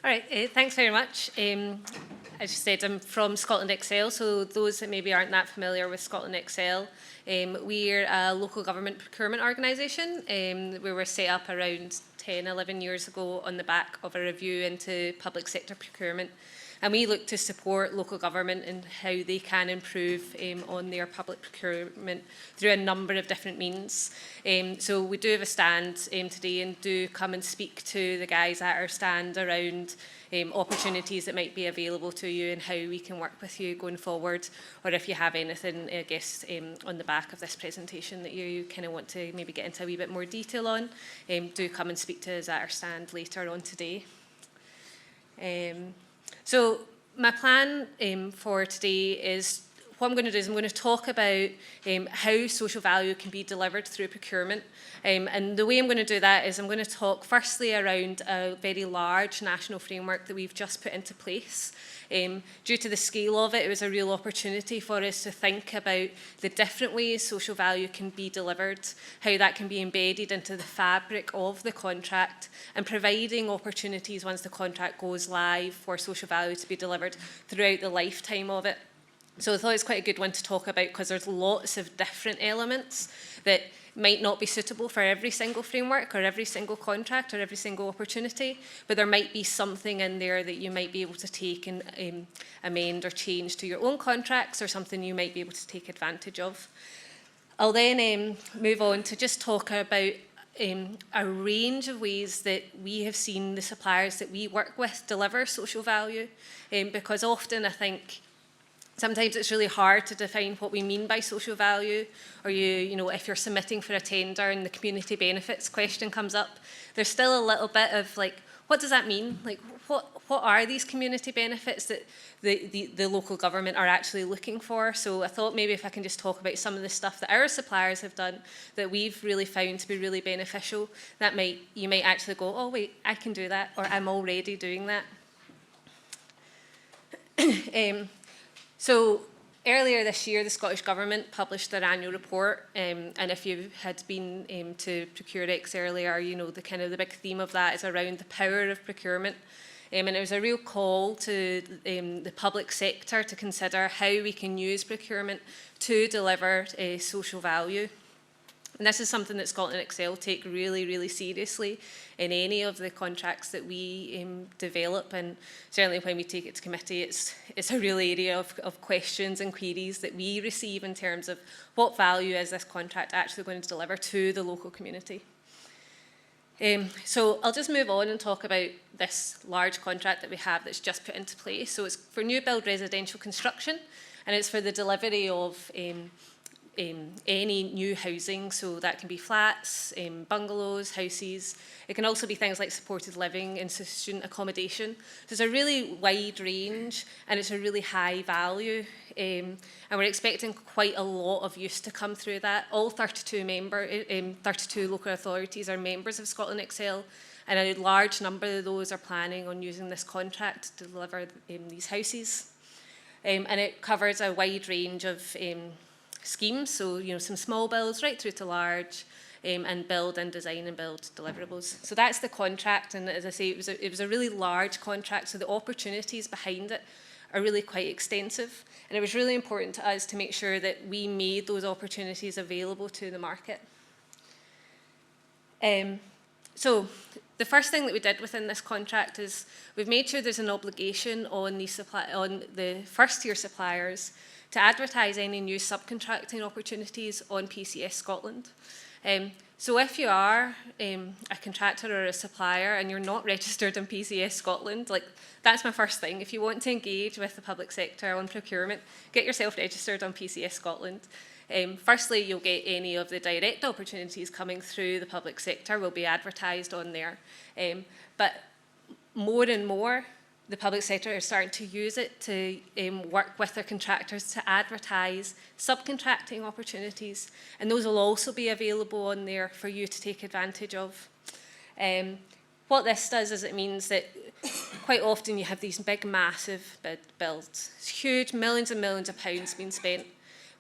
All right, thanks very much. As you said, I'm from Scotland Excel, so those that maybe aren't that familiar with Scotland Excel, we're a local government procurement organisation. We were set up around 10, 11 years ago on the back of a review into public sector procurement. And we look to support local government in how they can improve on their public procurement through a number of different means. So we do have a stand today, and do come and speak to the guys at our stand around opportunities that might be available to you and how we can work with you going forward, or if you have anything, I guess, on the back of this presentation that you kind of want to maybe get into a wee bit more detail on, do come and speak to us at our stand later on today. So my plan for today is, what I'm going to do is I'm going to talk about how social value can be delivered through procurement. And the way I'm going to do that is I'm going to talk firstly around a very large national framework that we've just put into place. Due to the scale of it, it was a real opportunity for us to think about the different ways social value can be delivered, how that can be embedded into the fabric of the contract, and providing opportunities once the contract goes live for social value to be delivered throughout the lifetime of it. So I thought it's quite a good one to talk about, because there's lots of different elements that might not be suitable for every single framework or every single contract or every single opportunity, but there might be something in there that you might be able to take and amend or change to your own contracts, or something you might be able to take advantage of. I'll then move on to just talk about a range of ways that we have seen the suppliers that we work with deliver social value, because often I think sometimes it's really hard to define what we mean by social value, or you know, if you're submitting for a tender and the community benefits question comes up, there's still a little bit of like, what does that mean? Like, what are these community benefits that the local government are actually looking for? So I thought maybe if I can just talk about some of the stuff that our suppliers have done that we've really found to be really beneficial, that you might actually go, oh wait, I can do that, or I'm already doing that. So earlier this year, the Scottish Government published their annual report, and if you had been to ProcureX earlier, you know the big theme of that is around the power of procurement. And it was a real call to the public sector to consider how we can use procurement to deliver social value. And this is something that Scotland Excel take really, really seriously in any of the contracts that we develop, and certainly when we take it to committee, it's a real area of questions and queries that we receive in terms of what value is this contract actually going to deliver to the local community. So I'll just move on and talk about this large contract that we have that's just put into place. So it's for new build residential construction, and it's for the delivery of any new housing, so that can be flats, bungalows, houses. It can also be things like supported living and student accommodation. So it's a really wide range, and it's a really high value, and we're expecting quite a lot of use to come through that. All 32 local authorities are members of Scotland Excel, and a large number of those are planning on using this contract to deliver these houses. And it covers a wide range of schemes, so some small builds right through to large, and build and design and build deliverables. So that's the contract, and as I say, it was a really large contract, so the opportunities behind it are really quite extensive, and it was really important to us to make sure that we made those opportunities available to the market. So the first thing that we did within this contract is we've made sure there's an obligation on the first-tier suppliers to advertise any new subcontracting opportunities on PCS Scotland. So if you are a contractor or a supplier and you're not registered on PCS Scotland, that's my first thing. If you want to engage with the public sector on procurement, get yourself registered on PCS Scotland. Firstly, you'll get any of the direct opportunities coming through the public sector will be advertised on there. But more and more, the public sector is starting to use it to work with their contractors to advertise subcontracting opportunities, and those will also be available on there for you to take advantage of. What this does is it means that quite often you have these big, massive builds. It's huge, millions and millions of pounds being spent.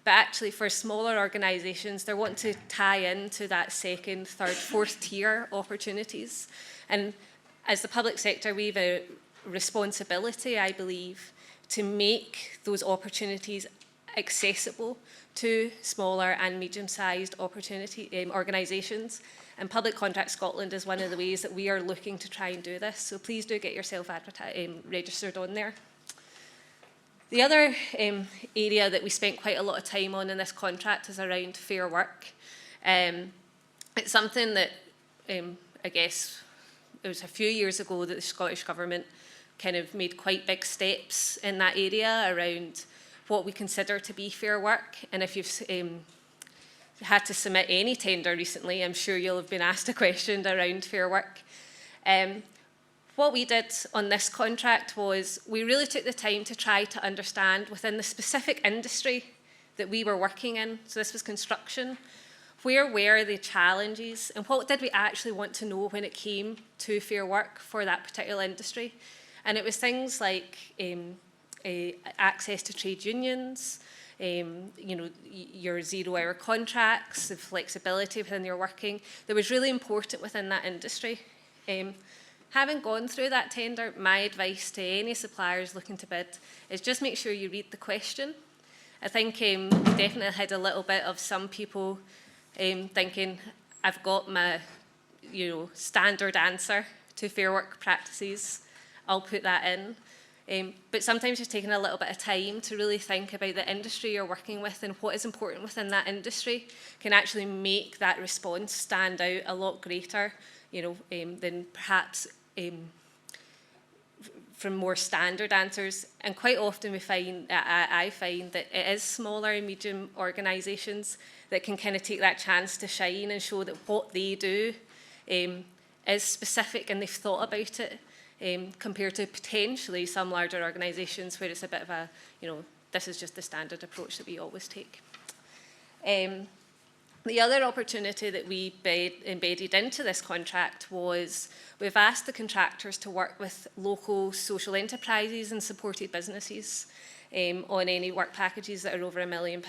But actually for smaller organisations, they want to tie into that second, third, fourth tier opportunities. And as the public sector, we've responsibility, I believe, to make those opportunities accessible to smaller and medium-sized organisations. And Public Contract Scotland is one of the ways that we are looking to try and do this. So please do get yourself registered on there. The other area that we spent quite a lot of time on in this contract is around fair work. It's something that I guess it was a few years ago that the Scottish Government kind of made quite big steps in that area around what we consider to be fair work. And if you've had to submit any tender recently, I'm sure you'll have been asked a question around fair work. What we did on this contract was we really took the time to try to understand within the specific industry that we were working in, so this was construction, where were the challenges and what did we actually want to know when it came to fair work for that particular industry. And it was things like access to trade unions, your 0-hour contracts, the flexibility within your working, that was really important within that industry. Having gone through that tender, my advice to any suppliers looking to bid is just make sure you read the question. I think we definitely had a little bit of some people thinking, I've got my standard answer to fair work practices, I'll put that in. But sometimes just taking a little bit of time to really think about the industry you're working with and what is important within that industry can actually make that response stand out a lot greater, than perhaps from more standard answers. And quite often I find that it is smaller and medium organisations that can kind of take that chance to shine and show that what they do is specific and they've thought about it, compared to potentially some larger organisations where it's a bit of a, this is just the standard approach that we always take. The other opportunity that we embedded into this contract was we've asked the contractors to work with local social enterprises and supported businesses on any work packages that are over £1 million.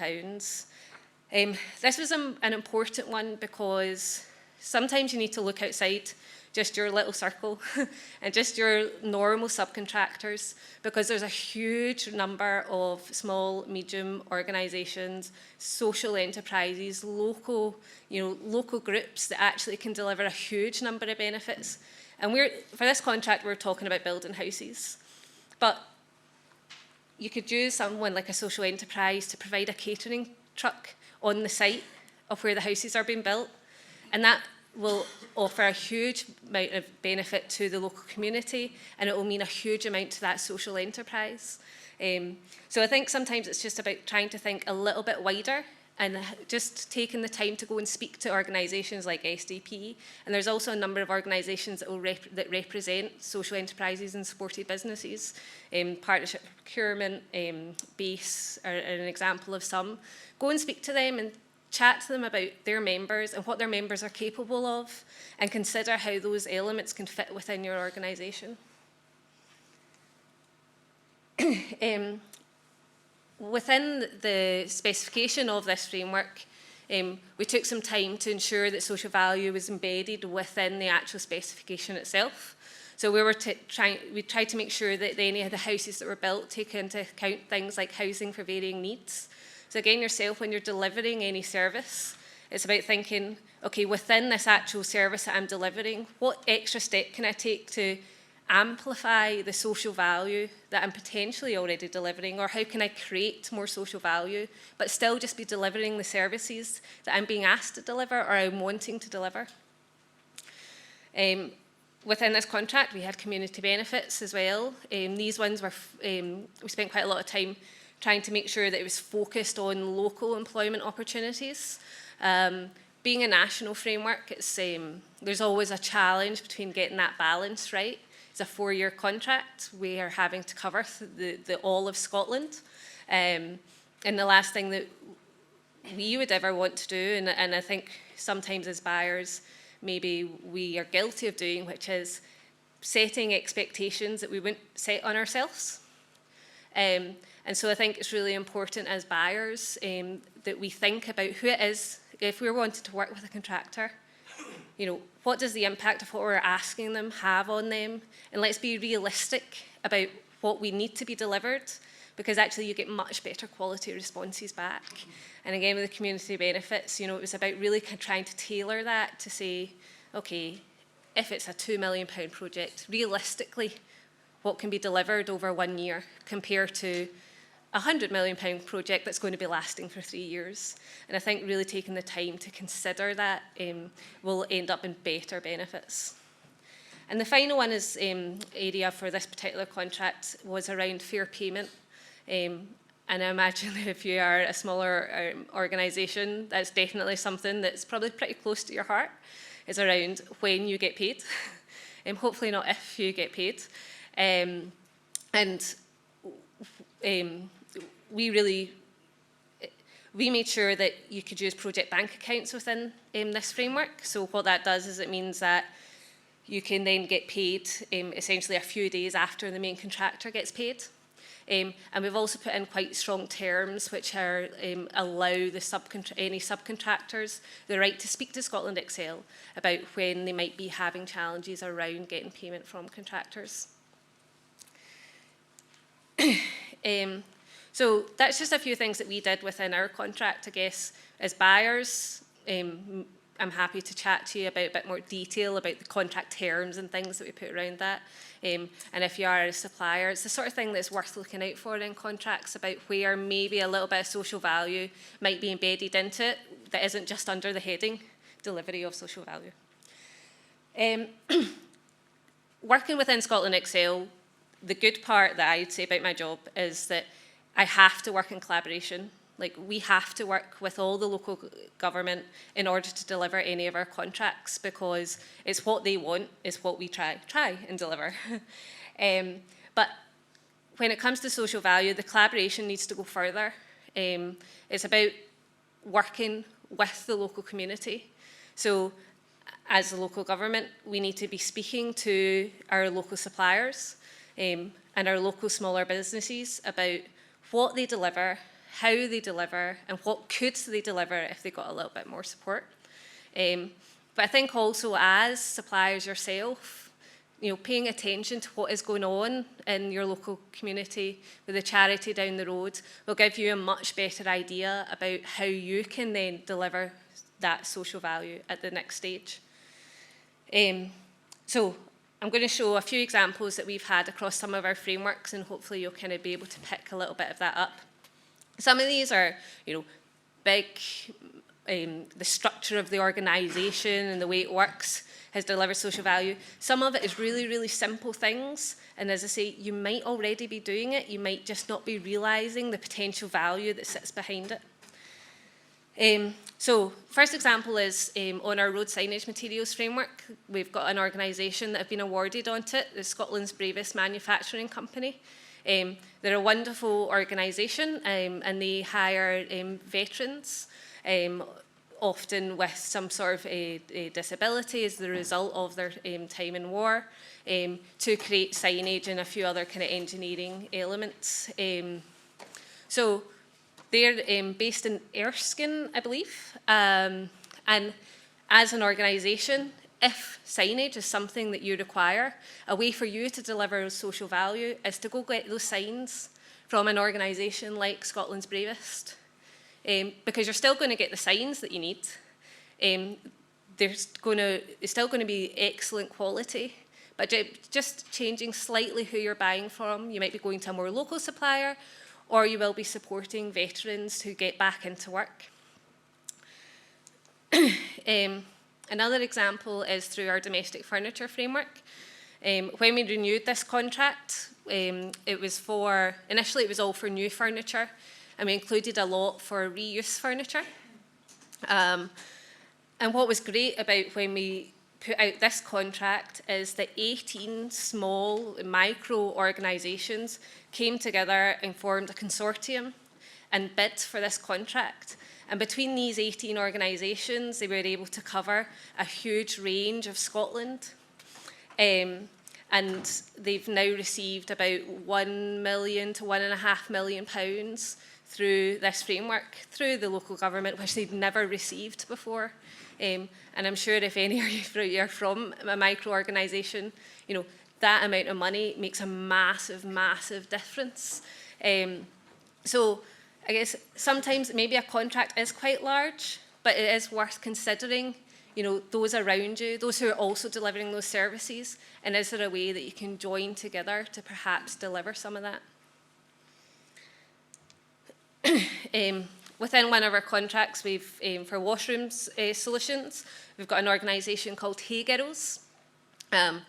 This was an important one because sometimes you need to look outside just your little circle and just your normal subcontractors, because there's a huge number of small, medium organisations, social enterprises, local groups that actually can deliver a huge number of benefits. And for this contract, we're talking about building houses. But you could use someone like a social enterprise to provide a catering truck on the site of where the houses are being built. And that will offer a huge amount of benefit to the local community, and it will mean a huge amount to that social enterprise. So I think sometimes it's just about trying to think a little bit wider and just taking the time to go and speak to organisations like SDP. And there's also a number of organisations that represent social enterprises and supported businesses. Partnership Procurement, BASE are an example of some. Go and speak to them and chat to them about their members and what their members are capable of, and consider how those elements can fit within your organisation. Within the specification of this framework, we took some time to ensure that social value was embedded within the actual specification itself. So we tried to make sure that any of the houses that were built take into account things like housing for varying needs. So again, yourself, when you're delivering any service, it's about thinking, okay, within this actual service that I'm delivering, what extra step can I take to amplify the social value that I'm potentially already delivering, or how can I create more social value, but still just be delivering the services that I'm being asked to deliver or I'm wanting to deliver. Within this contract, we had community benefits as well. These ones were, we spent quite a lot of time trying to make sure that it was focused on local employment opportunities. Being a national framework, there's always a challenge between getting that balance right. It's a 4-year contract. We are having to cover the all of Scotland. And the last thing that we would ever want to do, and I think sometimes as buyers, maybe we are guilty of doing, which is setting expectations that we wouldn't set on ourselves. And so I think it's really important as buyers that we think about who it is. If we're wanting to work with a contractor, what does the impact of what we're asking them have on them? And let's be realistic about what we need to be delivered, because actually you get much better quality responses back. And again, with the community benefits, it was about really trying to tailor that to say, okay, if it's a £2 million project, realistically, what can be delivered over 1 year compared to a £100 million project that's going to be lasting for 3 years. And I think really taking the time to consider that will end up in better benefits. And the final one is area for this particular contract was around fair payment. And I imagine if you are a smaller organisation, that's definitely something that's probably pretty close to your heart, is around when you get paid. Hopefully not if you get paid. We made sure that you could use project bank accounts within this framework. So what that does is it means that you can then get paid essentially a few days after the main contractor gets paid. And we've also put in quite strong terms which are allow any subcontractors the right to speak to Scotland Excel about when they might be having challenges around getting payment from contractors. So that's just a few things that we did within our contract, I guess. As buyers, I'm happy to chat to you about a bit more detail about the contract terms and things that we put around that. And if you are a supplier, it's the sort of thing that's worth looking out for in contracts, about where maybe a little bit of social value might be embedded into it that isn't just under the heading delivery of social value. Working within Scotland Excel, the good part that I'd say about my job is that I have to work in collaboration. Like, we have to work with all the local government in order to deliver any of our contracts, because it's what they want, is what we try and deliver. But when it comes to social value, the collaboration needs to go further. It's about working with the local community. So as a local government, we need to be speaking to our local suppliers and our local smaller businesses about what they deliver, how they deliver, and what could they deliver if they got a little bit more support. But I think also as suppliers yourself, paying attention to what is going on in your local community with a charity down the road will give you a much better idea about how you can then deliver that social value at the next stage. So I'm going to show a few examples that we've had across some of our frameworks, and hopefully you'll kind of be able to pick a little bit of that up. Some of these are, big, the structure of the organisation and the way it works has delivered social value. Some of it is really, really simple things, and as I say, you might already be doing it, you might just not be realising the potential value that sits behind it. So, first example is on our road signage materials framework. We've got an organisation that have been awarded onto it, the Scotland's Bravest Manufacturing Company. They're a wonderful organisation, and they hire veterans, often with some sort of a disability as the result of their time in war, to create signage and a few other kind of engineering elements. So they're based in Erskine, I believe, and as an organisation, if signage is something that you require, a way for you to deliver social value is to go get those signs from an organisation like Scotland's Bravest, because you're still going to get the signs that you need. It's still going to be excellent quality, but just changing slightly who you're buying from. You might be going to a more local supplier, or you will be supporting veterans who get back into work. Another example is through our domestic furniture framework. When we renewed this contract, initially it was all for new furniture, and we included a lot for reuse furniture. And what was great about when we put out this contract is that 18 small micro organisations came together and formed a consortium and bid for this contract. And between these 18 organisations, they were able to cover a huge range of Scotland. And they've now received about £1 million to £1.5 million through this framework, through the local government, which they'd never received before. And I'm sure if any of you are from a micro organisation, you know, that amount of money makes a massive, massive difference. So I guess sometimes maybe a contract is quite large, but it is worth considering, you know, those around you, those who are also delivering those services, and is there a way that you can join together to perhaps deliver some of that? Within one of our contracts, we've for washrooms solutions, we've got an organisation called Hey Girls. On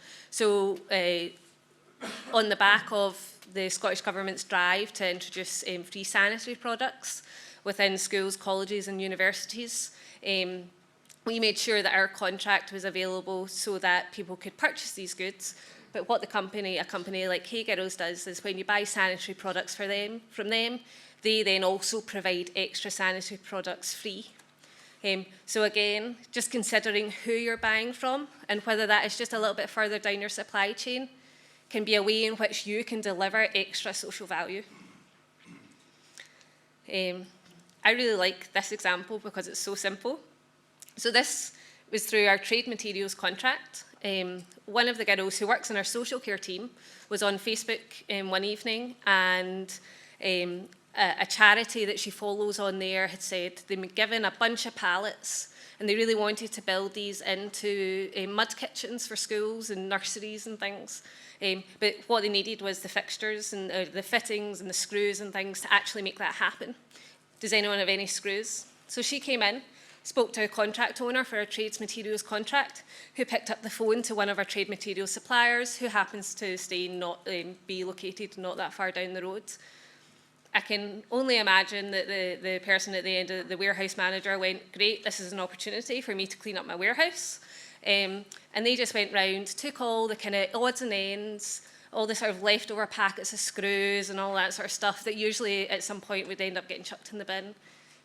the back of the Scottish Government's drive to introduce free sanitary products within schools, colleges and universities, we made sure that our contract was available so that people could purchase these goods. But what a company like Hey Girls does is when you buy sanitary products from them, they then also provide extra sanitary products free. So again, just considering who you're buying from and whether that is just a little bit further down your supply chain can be a way in which you can deliver extra social value. I really like this example because it's so simple. So this was through our trade materials contract. One of the girls who works in our social care team was on Facebook one evening, and a charity that she follows on there had said they'd been given a bunch of pallets and they really wanted to build these into mud kitchens for schools and nurseries and things. But what they needed was the fixtures and the fittings and the screws and things to actually make that happen. Does anyone have any screws? So she came in, spoke to a contract owner for a trades materials contract, who picked up the phone to one of our trade materials suppliers, who happens to be located not that far down the road. I can only imagine that the person at the end, the warehouse manager, went, great, this is an opportunity for me to clean up my warehouse. And they just went round, took all the kind of odds and ends, all the sort of leftover packets of screws and all that sort of stuff that usually at some point would end up getting chucked in the bin,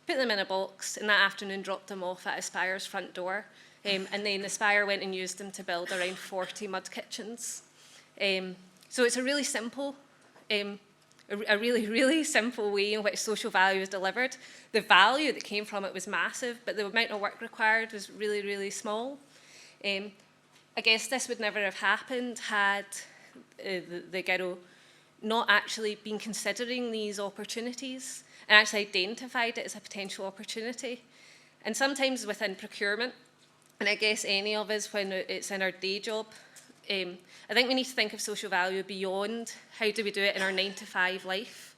put them in a box, and that afternoon dropped them off at Aspire's front door. And then Aspire went and used them to build around 40 mud kitchens. So it's a really simple, a really, really simple way in which social value is delivered. The value that came from it was massive, but the amount of work required was really, really small. I guess this would never have happened had the girl not actually been considering these opportunities and actually identified it as a potential opportunity. And sometimes within procurement, and I guess any of us when it's in our day job, I think we need to think of social value beyond how do we do it in our 9-to-5 life,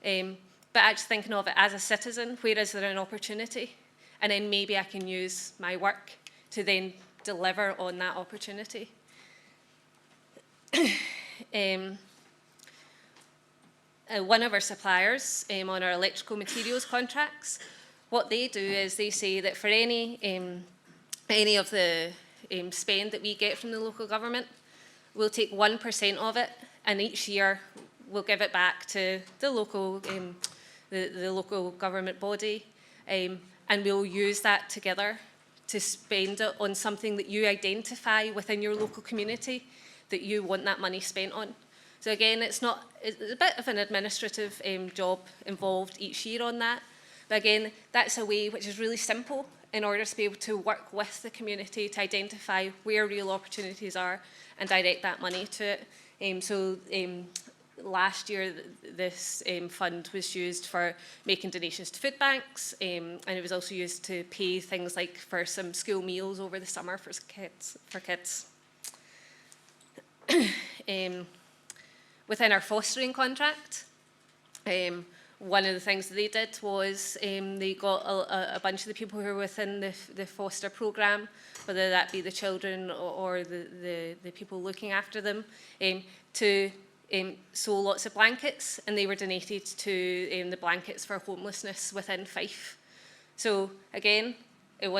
but actually thinking of it as a citizen, where is there an opportunity? And then maybe I can use my work to then deliver on that opportunity. One of our suppliers on our electrical materials contracts, what they do is they say that for any of the spend that we get from the local government, we'll take 1% of it, and each year we'll give it back to the local government body, and we'll use that together to spend it on something that you identify within your local community that you want that money spent on. So again, it's a bit of an administrative job involved each year on that. But again, that's a way which is really simple in order to be able to work with the community to identify where real opportunities are and direct that money to it. Last year, this fund was used for making donations to food banks, and it was also used to pay things like for some school meals over the summer for kids. Within our fostering contract, one of the things that they did was they got a bunch of the people who were within the foster programme, whether that be the children or the people looking after them, to sew lots of blankets, and they were donated to the blankets for homelessness within Fife. So again, it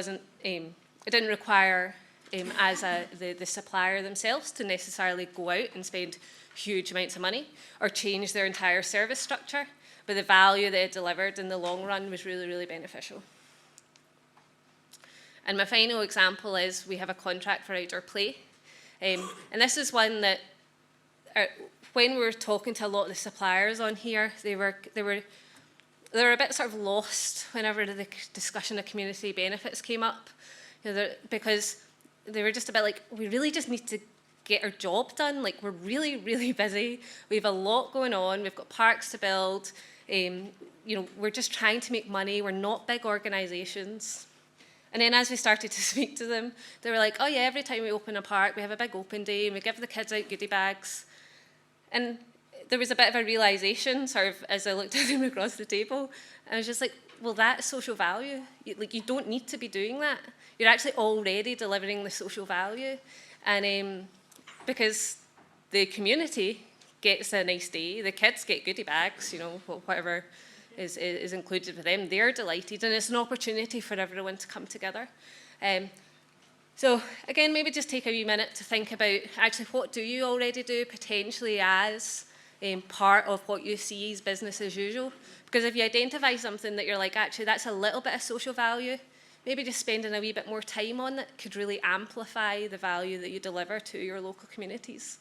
didn't require the supplier themselves to necessarily go out and spend huge amounts of money or change their entire service structure, but the value they delivered in the long run was really, really beneficial. And my final example is we have a contract for outdoor play. And this is one that, when we were talking to a lot of the suppliers on here, they were a bit sort of lost whenever the discussion of community benefits came up, because they were just a bit like, we really just need to get our job done. Like, we're really, really busy. We have a lot going on. We've got parks to build. We're just trying to make money. We're not big organisations. And then as we started to speak to them, they were like, oh yeah, every time we open a park, we have a big open day and we give the kids out goodie bags. And there was a bit of a realisation, sort of, as I looked at them across the table. I was just like, well, that's social value. You don't need to be doing that. You're actually already delivering the social value. And because the community gets a nice day, the kids get goodie bags, whatever is included with them, they're delighted, and it's an opportunity for everyone to come together. So again, maybe just take a wee minute to think about actually what do you already do potentially as part of what you see as business as usual. Because if you identify something that you're like, actually that's a little bit of social value, maybe just spending a wee bit more time on it could really amplify the value that you deliver to your local communities.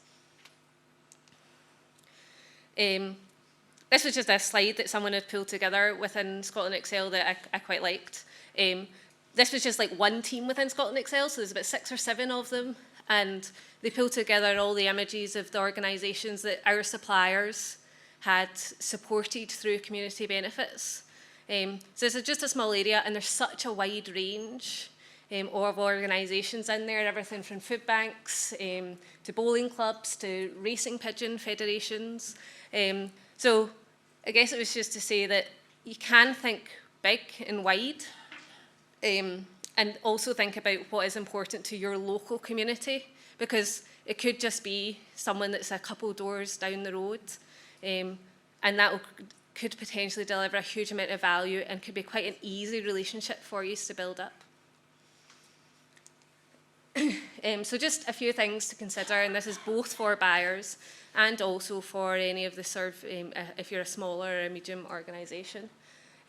This was just a slide that someone had pulled together within Scotland Excel that I quite liked. This was just like one team within Scotland Excel, so there's about 6 or 7 of them, and they pulled together all the images of the organisations that our suppliers had supported through community benefits. So this is just a small area, and there's such a wide range of organisations in there, everything from food banks to bowling clubs to racing pigeon federations. So I guess it was just to say that you can think big and wide, and also think about what is important to your local community, because it could just be someone that's a couple doors down the road, and that could potentially deliver a huge amount of value and could be quite an easy relationship for you to build up. So just a few things to consider, and this is both for buyers and also for any of the if you're a smaller or a medium organisation.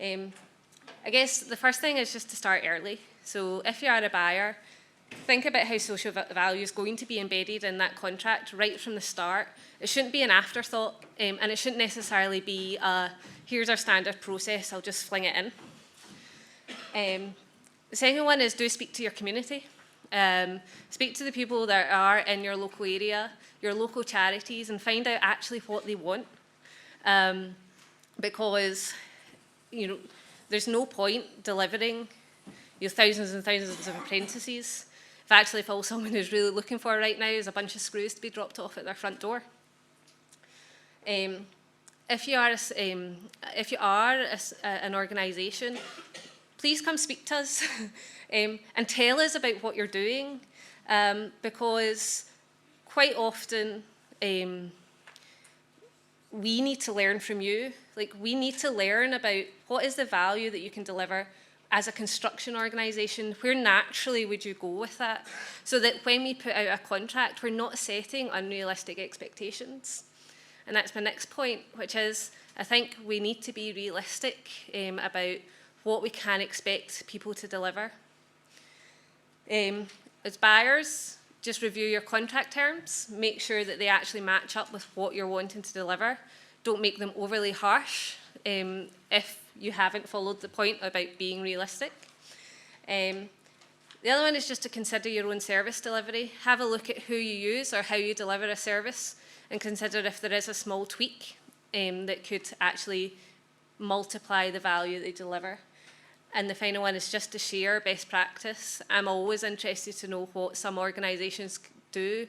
I guess the first thing is just to start early. So if you are a buyer, think about how social value is going to be embedded in that contract right from the start. It shouldn't be an afterthought, and it shouldn't necessarily be, here's our standard process, I'll just fling it in. The second one is do speak to your community. Speak to the people that are in your local area, your local charities, and find out actually what they want. Because, there's no point delivering thousands and thousands of apprentices if all someone is really looking for right now is a bunch of screws to be dropped off at their front door. If you are an organisation, please come speak to us and tell us about what you're doing, because quite often we need to learn from you. Like, we need to learn about what is the value that you can deliver as a construction organisation. Where naturally would you go with that? So that when we put out a contract, we're not setting unrealistic expectations. And that's my next point, which is I think we need to be realistic about what we can expect people to deliver. As buyers, just review your contract terms. Make sure that they actually match up with what you're wanting to deliver. Don't make them overly harsh if you haven't followed the point about being realistic. The other one is just to consider your own service delivery. Have a look at who you use or how you deliver a service, and consider if there is a small tweak that could actually multiply the value they deliver. And the final one is just to share best practice. I'm always interested to know what some organisations do,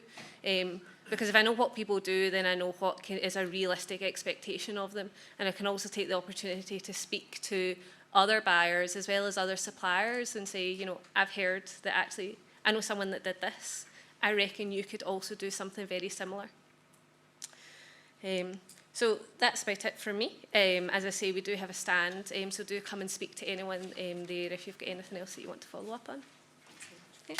because if I know what people do, then I know what is a realistic expectation of them. And I can also take the opportunity to speak to other buyers as well as other suppliers and say, I've heard that actually, I know someone that did this. I reckon you could also do something very similar. So that's about it from me. As I say, we do have a stand, so do come and speak to anyone there if you've got anything else that you want to follow up on. Okay.